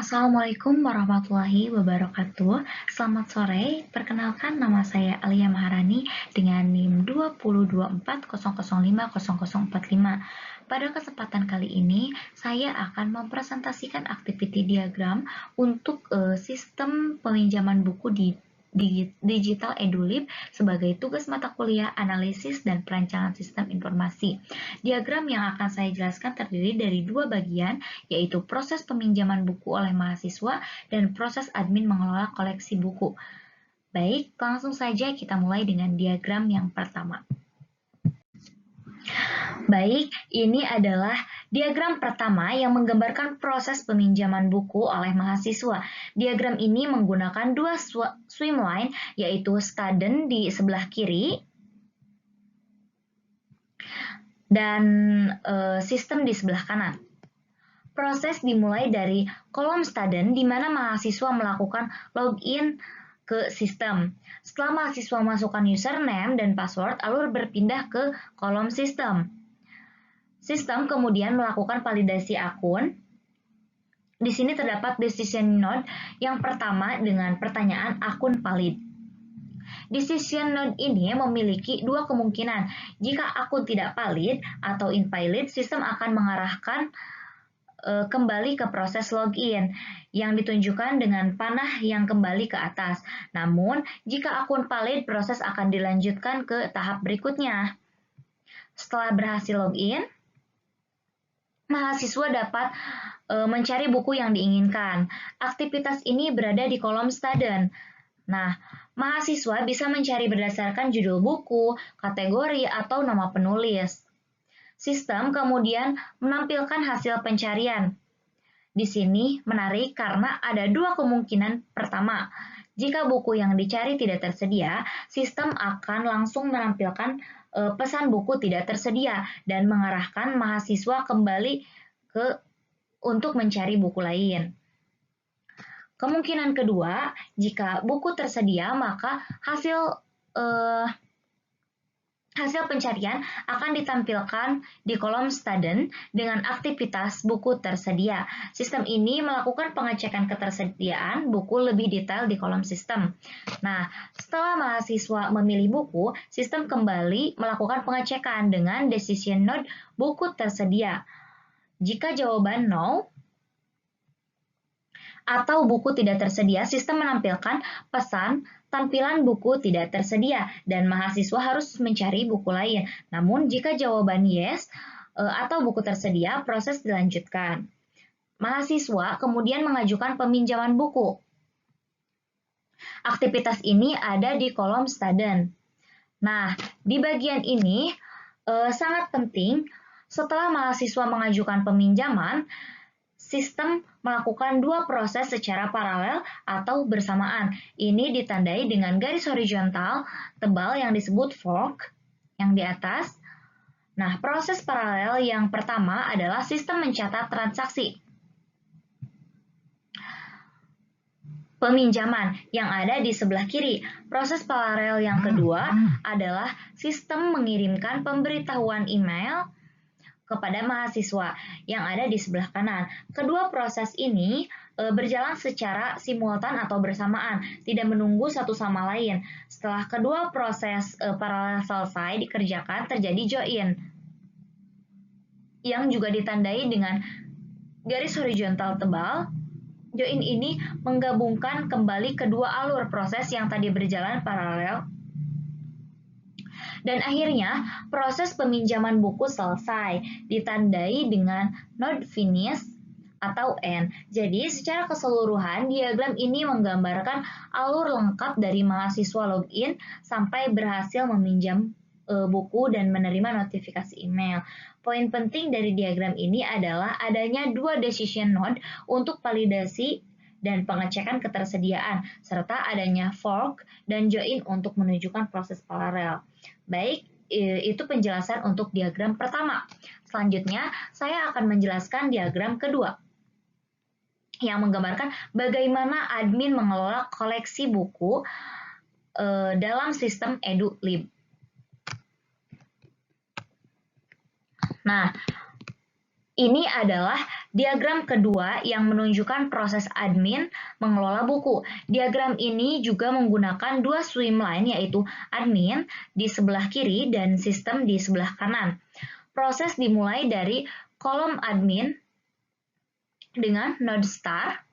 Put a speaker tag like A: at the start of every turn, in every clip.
A: Assalamualaikum warahmatullahi wabarakatuh. Selamat sore, perkenalkan nama saya Alia Maharani dengan NIM 202400500045. Pada kesempatan kali ini, saya akan mempresentasikan activity diagram untuk sistem peminjaman buku di Digital EduLib sebagai tugas mata kuliah analisis dan perancangan sistem informasi. Diagram yang akan saya jelaskan terdiri dari dua bagian, yaitu proses peminjaman buku oleh mahasiswa dan proses admin mengelola koleksi buku. Baik, langsung saja kita mulai dengan diagram yang pertama. Baik, ini adalah diagram pertama yang menggambarkan proses peminjaman buku oleh mahasiswa. Diagram ini menggunakan dua swimline, yaitu student di sebelah kiri dan sistem di sebelah kanan. Proses dimulai dari kolom student di mana mahasiswa melakukan login ke sistem. Setelah mahasiswa masukkan username dan password, alur berpindah ke kolom sistem. Sistem kemudian melakukan validasi akun. Di sini terdapat decision node yang pertama dengan pertanyaan akun valid. Decision node ini memiliki dua kemungkinan. Jika akun tidak valid atau invalid, sistem akan mengarahkan kembali ke proses login yang ditunjukkan dengan panah yang kembali ke atas. Namun, jika akun valid, proses akan dilanjutkan ke tahap berikutnya. Setelah berhasil login, mahasiswa dapat mencari buku yang diinginkan. Aktivitas ini berada di kolom student. Nah, mahasiswa bisa mencari berdasarkan judul buku, kategori, atau nama penulis. Sistem kemudian menampilkan hasil pencarian. Di sini menarik karena ada dua kemungkinan. Pertama, jika buku yang dicari tidak tersedia, sistem akan langsung menampilkan pesan buku tidak tersedia dan mengarahkan mahasiswa kembali untuk mencari buku lain. Kemungkinan kedua, jika buku tersedia, maka hasil pencarian akan ditampilkan di kolom student dengan aktivitas buku tersedia. Sistem ini melakukan pengecekan ketersediaan buku lebih detail di kolom sistem. Nah, setelah mahasiswa memilih buku, sistem kembali melakukan pengecekan dengan decision node buku tersedia. Jika jawaban no atau buku tidak tersedia, sistem menampilkan pesan tampilan buku tidak tersedia dan mahasiswa harus mencari buku lain. Namun jika jawaban yes atau buku tersedia, proses dilanjutkan. Mahasiswa kemudian mengajukan peminjaman buku. Aktivitas ini ada di kolom student. Nah, di bagian ini sangat penting, setelah mahasiswa mengajukan peminjaman, sistem melakukan dua proses secara paralel atau bersamaan. Ini ditandai dengan garis horizontal tebal yang disebut fork yang di atas. Nah, proses paralel yang pertama adalah sistem mencatat transaksi peminjaman yang ada di sebelah kiri. Proses paralel yang kedua adalah sistem mengirimkan pemberitahuan email kepada mahasiswa yang ada di sebelah kanan. Kedua proses ini berjalan secara simultan atau bersamaan, tidak menunggu satu sama lain. Setelah kedua proses paralel selesai dikerjakan, terjadi join yang juga ditandai dengan garis horizontal tebal. Join ini menggabungkan kembali kedua alur proses yang tadi berjalan paralel. Dan akhirnya, proses peminjaman buku selesai, ditandai dengan node finish atau N. Jadi, secara keseluruhan, diagram ini menggambarkan alur lengkap dari mahasiswa login sampai berhasil meminjam buku dan menerima notifikasi email. Poin penting dari diagram ini adalah adanya dua decision node untuk validasi dan pengecekan ketersediaan, serta adanya fork dan join untuk menunjukkan proses paralel. Baik, itu penjelasan untuk diagram pertama. Selanjutnya, saya akan menjelaskan diagram kedua yang menggambarkan bagaimana admin mengelola koleksi buku dalam sistem EduLib. Nah, Ini adalah diagram kedua yang menunjukkan proses admin mengelola buku. Diagram ini juga menggunakan dua streamline, yaitu admin di sebelah kiri dan sistem di sebelah kanan. Proses dimulai dari kolom admin dengan node start.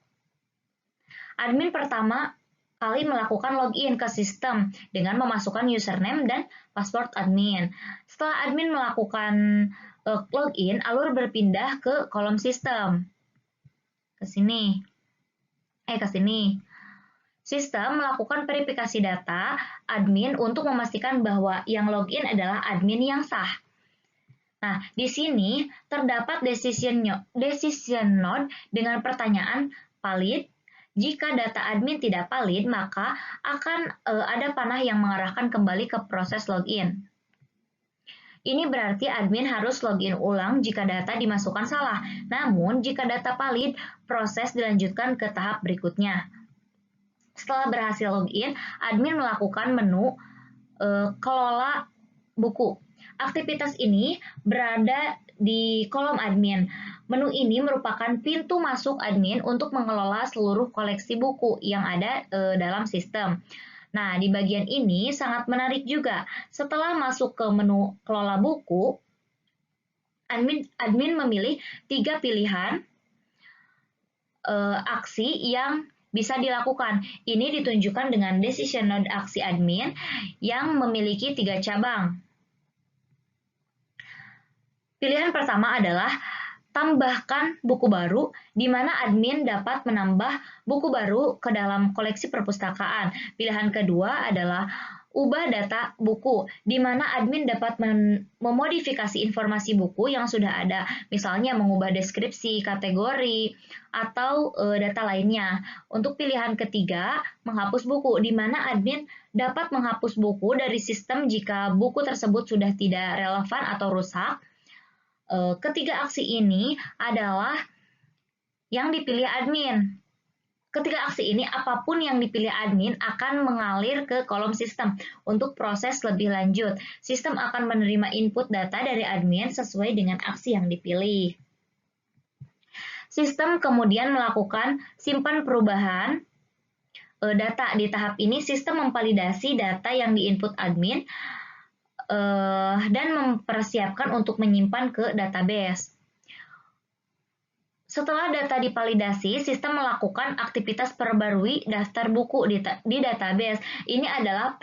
A: Admin pertama kali melakukan login ke sistem dengan memasukkan username dan password admin. Setelah admin melakukan login, alur berpindah ke kolom sistem. Ke sini. Sistem melakukan verifikasi data admin untuk memastikan bahwa yang login adalah admin yang sah. Nah, di sini terdapat decision node dengan pertanyaan valid. Jika data admin tidak valid, maka akan ada panah yang mengarahkan kembali ke proses login. Ini berarti admin harus login ulang jika data dimasukkan salah. Namun, jika data valid, proses dilanjutkan ke tahap berikutnya. Setelah berhasil login, admin melakukan menu kelola buku. Aktivitas ini berada di kolom admin. Menu ini merupakan pintu masuk admin untuk mengelola seluruh koleksi buku yang ada dalam sistem. Nah, di bagian ini sangat menarik juga. Setelah masuk ke menu kelola buku, admin memilih 3 pilihan aksi yang bisa dilakukan. Ini ditunjukkan dengan decision node aksi admin yang memiliki 3 cabang. Pilihan pertama adalah tambahkan buku baru, di mana admin dapat menambah buku baru ke dalam koleksi perpustakaan. Pilihan kedua adalah ubah data buku, di mana admin dapat memodifikasi informasi buku yang sudah ada, misalnya mengubah deskripsi, kategori, atau data lainnya. Untuk pilihan ketiga, menghapus buku, di mana admin dapat menghapus buku dari sistem jika buku tersebut sudah tidak relevan atau rusak. Ketiga aksi ini adalah yang dipilih admin. Ketiga aksi ini, apapun yang dipilih admin akan mengalir ke kolom sistem untuk proses lebih lanjut. Sistem akan menerima input data dari admin sesuai dengan aksi yang dipilih. Sistem kemudian melakukan simpan perubahan data. Di tahap ini, sistem memvalidasi data yang diinput admin dan mempersiapkan untuk menyimpan ke database. Setelah data divalidasi, sistem melakukan aktivitas perbarui daftar buku di database. Ini adalah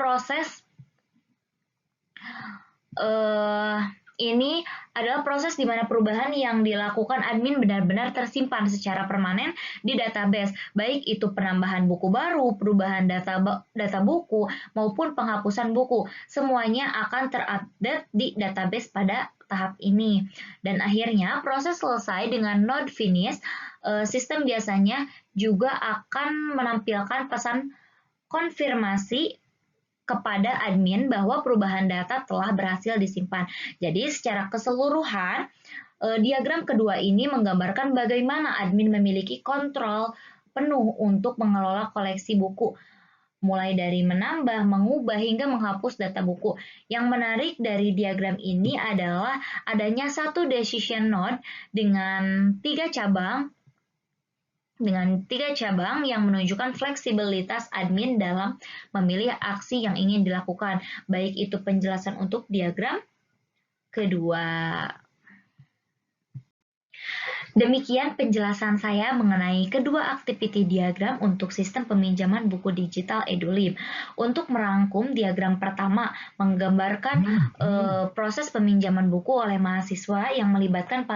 A: proses di mana perubahan yang dilakukan admin benar-benar tersimpan secara permanen di database, baik itu penambahan buku baru, perubahan data buku, maupun penghapusan buku. Semuanya akan terupdate di database pada tahap ini. Dan akhirnya proses selesai dengan node finish. Sistem biasanya juga akan menampilkan pesan konfirmasi kepada admin bahwa perubahan data telah berhasil disimpan. Jadi secara keseluruhan, diagram kedua ini menggambarkan bagaimana admin memiliki kontrol penuh untuk mengelola koleksi buku, mulai dari menambah, mengubah, hingga menghapus data buku. Yang menarik dari diagram ini adalah adanya satu decision node dengan 3 cabang yang menunjukkan fleksibilitas admin dalam memilih aksi yang ingin dilakukan, baik itu penjelasan untuk diagram kedua. Demikian penjelasan saya mengenai kedua activity diagram untuk sistem peminjaman buku digital Edulib. Untuk merangkum, diagram pertama menggambarkan proses peminjaman buku oleh mahasiswa yang melibatkan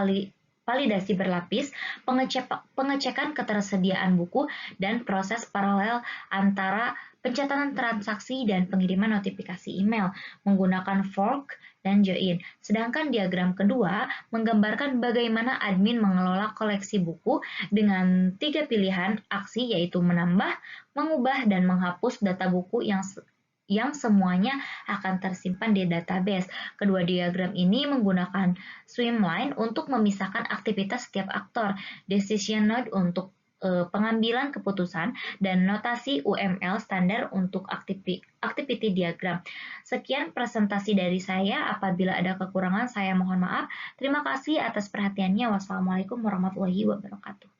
A: validasi berlapis, pengecekan ketersediaan buku, dan proses paralel antara pencatatan transaksi dan pengiriman notifikasi email menggunakan fork dan join. Sedangkan diagram kedua menggambarkan bagaimana admin mengelola koleksi buku dengan 3 pilihan aksi, yaitu menambah, mengubah, dan menghapus data buku yang semuanya akan tersimpan di database. Kedua diagram ini menggunakan streamline untuk memisahkan aktivitas setiap aktor, decision node untuk pengambilan keputusan, dan notasi UML standar untuk activity diagram. Sekian presentasi dari saya. Apabila ada kekurangan, saya mohon maaf. Terima kasih atas perhatiannya. Wassalamualaikum warahmatullahi wabarakatuh.